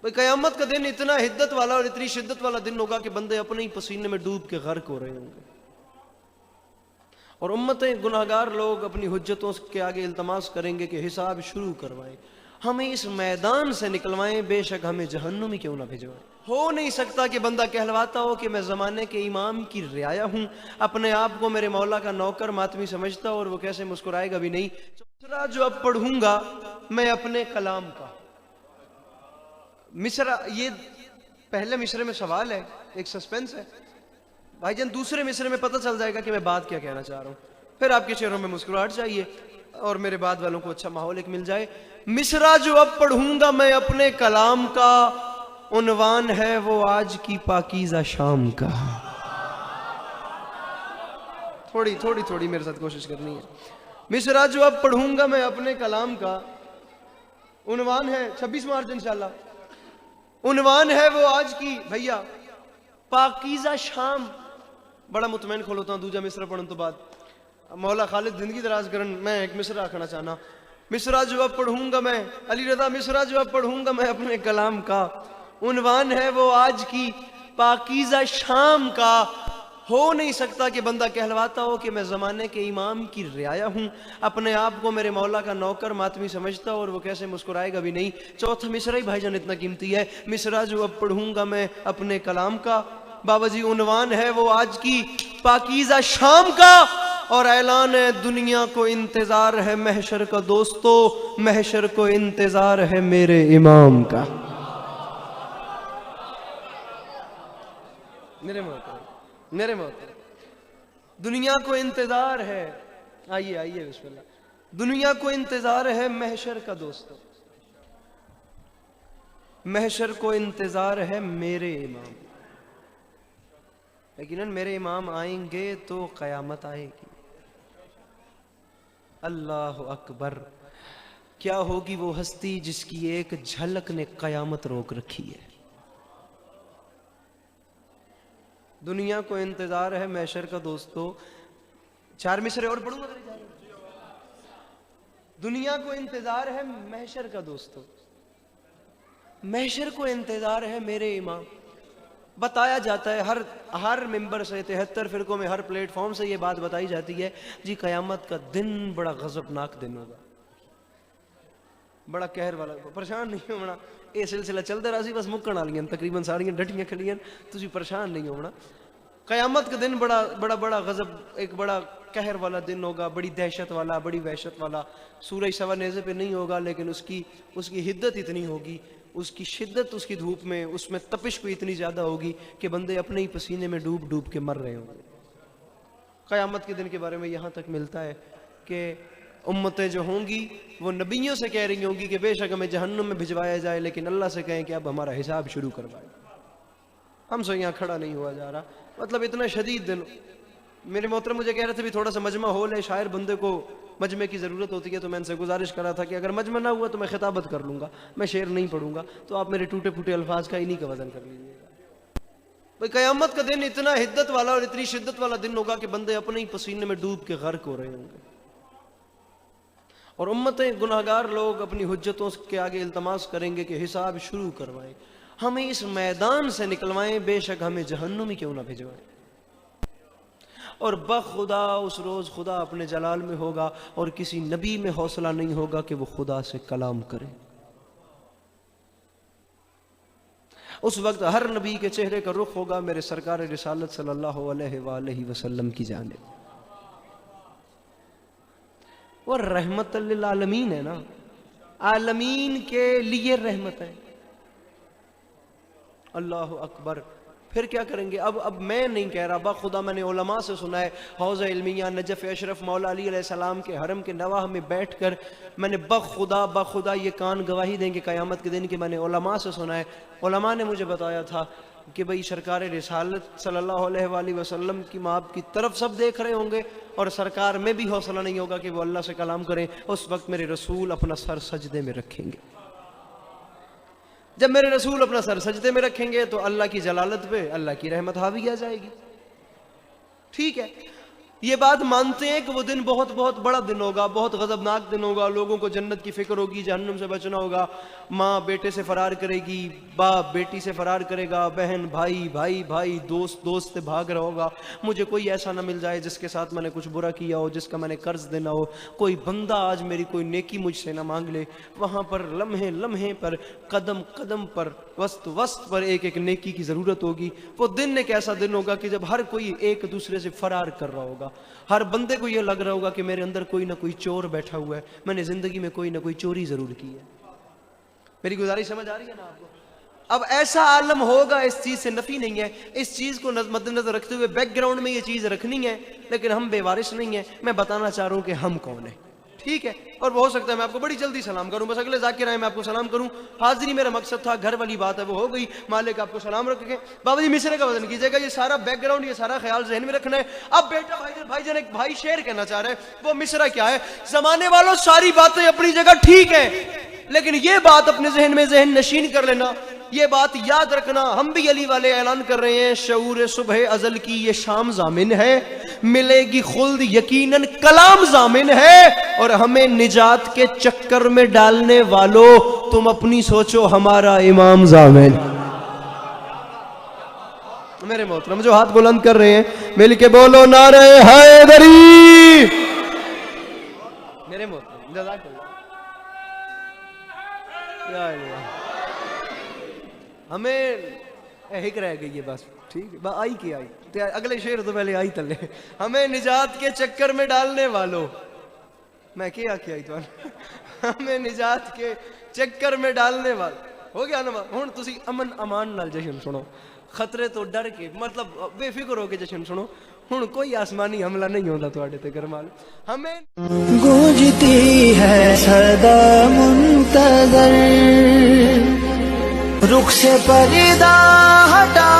بھئی قیامت کا دن اتنا حدت والا اور اتنی شدت والا دن ہوگا کہ بندے اپنے ہی پسینے میں ڈوب کے غرق ہو رہے ہوں گے، اور امتیں گناہگار لوگ اپنی حجتوں کے آگے التماس کریں گے کہ حساب شروع کروائیں، ہمیں اس میدان سے نکلوائیں، بے شک ہمیں جہنم ہی کیوں نہ بھیجوائیں۔ ہو نہیں سکتا کہ بندہ کہلواتا ہو کہ میں زمانے کے امام کی رعایا ہوں، اپنے آپ کو میرے مولا کا نوکر ماتمی سمجھتا، اور وہ کیسے مسکرائے گا بھی نہیں۔ مصرع جو اب پڑھوں گا میں اپنے کلام کا، مصرع یہ پہلے مصرع میں سوال ہے، ایک سسپینس ہے بھائی جان، دوسرے مصرع میں پتہ چل جائے گا کہ میں بات کیا کہنا چاہ رہا ہوں، پھر آپ کے چہروں میں مسکراہٹ چاہیے اور میرے بعد والوں کو اچھا ماحول ایک مل جائے۔ مصرع جو اب پڑھوں گا میں اپنے کلام کا، عنوان ہے وہ آج کی پاکیزہ شام کا۔ تھوڑی میرے ساتھ کوشش کرنی ہے۔ مصرع جو اب پڑھوں گا میں اپنے کلام کا، عنوان ہے 26 مارچ انشاءاللہ، عنوان ہے وہ آج کی بھیا پاکیزہ شام۔ بڑا مطمئن کھول ہوتا ہوں دوجا مصرع پڑھن تو بعد، مولا خالد زندگی دراز کرن، میں ایک مصرع آکھنا چاہنا۔ مصرع جو اب پڑھوں گا میں، علی رضا مصرع جو اب پڑھوں گا میں اپنے کلام کا، عنوان ہے وہ آج کی پاکیزہ شام کا۔ ہو نہیں سکتا کہ بندہ کہلواتا ہو کہ میں زمانے کے امام کی رعایا ہوں، اپنے آپ کو میرے مولا کا نوکر ماتمی سمجھتا، اور وہ کیسے مسکرائے گا بھی نہیں۔ چوتھا مصرع ہی بھائی جان اتنا قیمتی ہے، مصرع جو اب پڑھوں گا میں اپنے کلام کا، بابا جی عنوان ہے وہ آج کی پاکیزہ شام کا، اور اعلان ہے دنیا کو انتظار ہے محشر کا دوستو، محشر کو انتظار ہے میرے امام کا۔ میرے محترم دنیا کو انتظار ہے، آئیے بسم اللہ، دنیا کو انتظار ہے محشر کا دوستو، محشر کو انتظار ہے میرے امام۔ یقیناً میرے امام آئیں گے تو قیامت آئے گی۔ اللہ اکبر، کیا ہوگی وہ ہستی جس کی ایک جھلک نے قیامت روک رکھی ہے۔ دنیا کو انتظار ہے محشر کا دوستو، 4 مصرے اور پڑھوں گا۔ دنیا کو انتظار ہے محشر کا دوستو، محشر کو انتظار ہے میرے امام۔ بتایا جاتا ہے ہر ممبر سے، 73 فرقوں میں، ہر پلیٹ فارم سے یہ بات بتائی جاتی ہے جی قیامت کا دن بڑا غضبناک دن ہوگا، بڑا قہر والا۔ پریشان نہیں ہونا، یہ سلسلہ چلتا رہا سی، بس مکن والیاں تقریباً ساریاں ڈٹیاں کھڑیاں، تسی پریشان نہیں ہونا۔ قیامت کا دن بڑا غضب، ایک بڑا قہر والا دن ہوگا، بڑی دہشت والا، بڑی وحشت والا۔ سورج سوا نیزے پہ نہیں ہوگا، لیکن اس کی حدت اتنی ہوگی، اس کی شدت، اس کی دھوپ میں، اس میں تپش بھی اتنی زیادہ ہوگی کہ بندے اپنے ہی پسینے میں ڈوب کے مر رہے ہوں گے۔ قیامت کے دن کے بارے میں یہاں تک ملتا ہے کہ امتیں جو ہوں گی وہ نبیوں سے کہہ رہی ہوں گی کہ بے شک ہمیں جہنم میں بھجوایا جائے، لیکن اللہ سے کہیں کہ اب ہمارا حساب شروع کروائے۔ ہم سے یہاں کھڑا نہیں ہوا جا رہا، مطلب اتنا شدید دن۔ میرے محترم مجھے کہہ رہے تھے بھی تھوڑا سا مجمع ہو لے، شاعر بندے کو مجمع کی ضرورت ہوتی ہے، تو میں ان سے گزارش کرا تھا کہ اگر مجمع نہ ہوا تو میں خطابت کر لوں گا، میں شعر نہیں پڑھوں گا، تو آپ میرے ٹوٹے پھوٹے الفاظ کا انہی کا وزن کر لیجیے گا۔ بھئی قیامت کا دن اتنا حدت والا اور اتنی شدت والا دن ہوگا کہ بندے اپنے ہی پسینے میں ڈوب کے غرق ہو رہے ہوں گے، اور امتیں گناہگار لوگ اپنی حجتوں کے آگے التماس کریں گے کہ حساب شروع کروائیں، ہمیں اس میدان سے نکلوائیں، بے شک ہمیں جہنم ہی کیوں نہ بھیجوائیں۔ اور بخدا اس روز خدا اپنے جلال میں ہوگا، اور کسی نبی میں حوصلہ نہیں ہوگا کہ وہ خدا سے کلام کرے۔ اس وقت ہر نبی کے چہرے کا رخ ہوگا میرے سرکار رسالت صلی اللہ علیہ وآلہ وسلم کی جانب۔ وہ رحمت للعالمین ہے نا، عالمین کے لیے رحمت ہے۔ اللہ اکبر، پھر کیا کریں گے؟ اب میں نہیں کہہ رہا، بخدا میں نے علماء سے سنا ہے، حوضہ علمیہ نجف اشرف مولا علی علیہ السلام کے حرم کے نواح میں بیٹھ کر میں نے بخدا یہ کان گواہی دیں گے قیامت کے دن کہ میں نے علماء سے سنا ہے، علماء نے مجھے بتایا تھا کہ بھئی سرکار رسالت صلی اللہ علیہ وآلہ وسلم کی ماب کی طرف سب دیکھ رہے ہوں گے، اور سرکار میں بھی حوصلہ نہیں ہوگا کہ وہ اللہ سے کلام کریں۔ اس وقت میرے رسول اپنا سر سجدے میں رکھیں گے۔ جب میرے رسول اپنا سر سجدے میں رکھیں گے تو اللہ کی جلالت پہ اللہ کی رحمت حاوی آ جائے گی۔ ٹھیک ہے، یہ بات مانتے ہیں کہ وہ دن بہت بہت بڑا دن ہوگا, بہت غضبناک دن ہوگا, لوگوں کو جنت کی فکر ہوگی, جہنم سے بچنا ہوگا, ماں بیٹے سے فرار کرے گی, باپ بیٹی سے فرار کرے گا, بہن بھائی, بھائی بھائی, دوست دوست سے بھاگ رہا ہوگا, مجھے کوئی ایسا نہ مل جائے جس کے ساتھ میں نے کچھ برا کیا ہو, جس کا میں نے قرض دینا ہو, کوئی بندہ آج میری کوئی نیکی مجھ سے نہ مانگ لے. وہاں پر لمحے لمحے پر, قدم قدم پر, وسط وسط پر ایک ایک نیکی کی ضرورت ہوگی. وہ دن ایک ایسا دن ہوگا کہ جب ہر کوئی ایک دوسرے سے فرار کر رہا ہوگا, ہر بندے کو یہ لگ رہا ہوگا کہ میرے اندر کوئی نہ کوئی چور بیٹھا ہوا ہے, میں نے زندگی میں کوئی نہ کوئی چوری ضرور کی ہے. میری گزارش سمجھ آ رہی ہے نا آپ کو؟ اب ایسا عالم ہوگا, اس چیز سے نفی نہیں ہے, اس چیز کو مد نظر رکھتے ہوئے بیک گراؤنڈ میں یہ چیز رکھنی ہے, لیکن ہم بے وارث نہیں ہیں. میں بتانا چاہ رہا ہوں کہ ہم کون ہیں, ٹھیک ہے؟ اور ہو سکتا ہے میں آپ کو بڑی جلدی سلام کروں, بس اگلے ذاکر آئے میں آپ کو سلام کروں. حاضری میرا مقصد تھا, گھر والی بات ہے وہ ہو گئی, مالک آپ کو سلام رکھیں. بابا جی مصرے کا وزن کیجیے گا, یہ سارا بیک گراؤنڈ, یہ سارا خیال ذہن میں رکھنا ہے. اب بیٹا بھائی جان ایک بھائی شعر کہنا چاہ رہے ہیں, وہ مصرا کیا ہے؟ زمانے والوں ساری باتیں اپنی جگہ ٹھیک ہے, لیکن یہ بات اپنے ذہن میں ذہن نشین کر لینا, یہ بات یاد رکھنا. ہم بھی علی والے اعلان کر رہے ہیں, شعور صبح ازل کی یہ شام ضامن ہے, ملے گی خلد یقیناً کلام ضامن ہے. اور ہمیں نجات کے چکر میں ڈالنے والوں, تم اپنی سوچو ہمارا امام ضامن. میرے محترم جو ہاتھ بلند کر رہے ہیں, مل کے بولو نعرہ حیدری. میرے محترم جزاک اللہ. ہمیں ہک رہ گئی ہے بس, ٹھیک ہے آئی کی آئی, اگلے شعر تو پہلے آئی تلے. ہمیں نجات کے چکر میں ڈالنے والوں, میں کیا آئی تو ہمیں نجات کے چکر میں ڈالنے والوں. ہو گیا نا, ہوں تسی امن امان نال جشن سنو, خطرے تو ڈر کے, مطلب بے فکر ہو کے جشن سنو. ہوں کوئی آسمانی حملہ نہیں ہوتا تواڈے تے گرمال. ہمیں گونجتی ہے صدا منتظر, رخ سے پردہ ہٹا